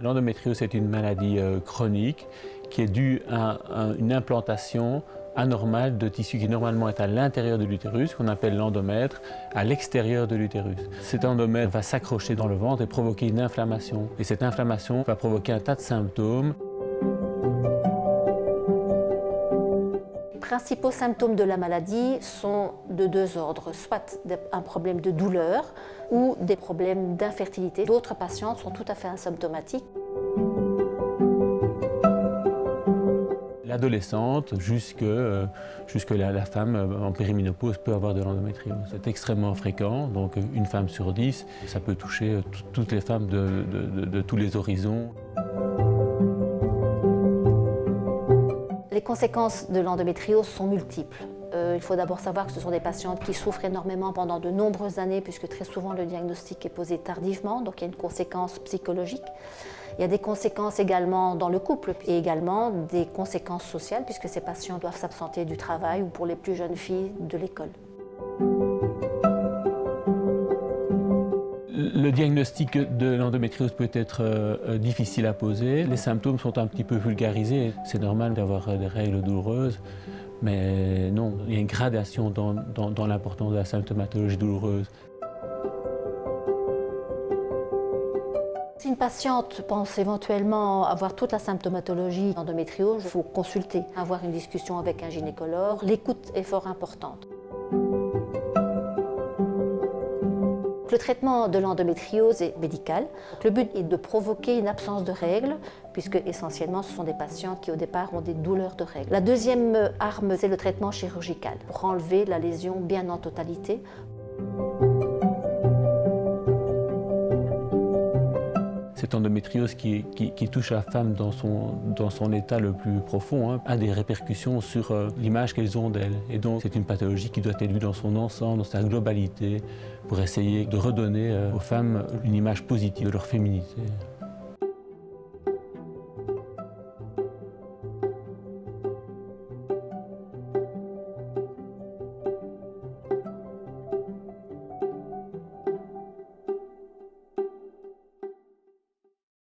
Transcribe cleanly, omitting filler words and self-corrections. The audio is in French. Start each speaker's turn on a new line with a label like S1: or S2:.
S1: L'endométriose est une maladie chronique qui est due à une implantation anormale de tissu qui normalement est à l'intérieur de l'utérus, qu'on appelle l'endomètre, à l'extérieur de l'utérus. Cet endomètre va s'accrocher dans le ventre et provoquer une inflammation. Et cette inflammation va provoquer un tas de symptômes.
S2: Les principaux symptômes de la maladie sont de deux ordres, soit un problème de douleur ou des problèmes d'infertilité. D'autres patientes sont tout à fait asymptomatiques.
S1: L'adolescente jusque la femme en périménopause peut avoir de l'endométriose. C'est extrêmement fréquent, donc une femme sur 10, ça peut toucher toutes les femmes de tous les horizons.
S2: Les conséquences de l'endométriose sont multiples. Il faut d'abord savoir que ce sont des patientes qui souffrent énormément pendant de nombreuses années, puisque très souvent le diagnostic est posé tardivement, donc il y a une conséquence psychologique. Il y a des conséquences également dans le couple et également des conséquences sociales, puisque ces patients doivent s'absenter du travail ou pour les plus jeunes filles de l'école.
S1: Le diagnostic de l'endométriose peut être difficile à poser. Les symptômes sont un petit peu vulgarisés. C'est normal d'avoir des règles douloureuses, mais non, il y a une gradation dans l'importance de la symptomatologie douloureuse.
S2: Si une patiente pense éventuellement avoir toute la symptomatologie d'endométriose, il faut consulter, avoir une discussion avec un gynécologue. L'écoute est fort importante. Le traitement de l'endométriose est médical. Le but est de provoquer une absence de règles, puisque essentiellement ce sont des patientes qui au départ ont des douleurs de règles. La deuxième arme, c'est le traitement chirurgical, pour enlever la lésion bien en totalité.
S1: Cette endométriose qui touche la femme dans son état le plus profond a des répercussions sur l'image qu'elles ont d'elle. Et donc c'est une pathologie qui doit être vue dans son ensemble, dans sa globalité, pour essayer de redonner aux femmes une image positive de leur féminité.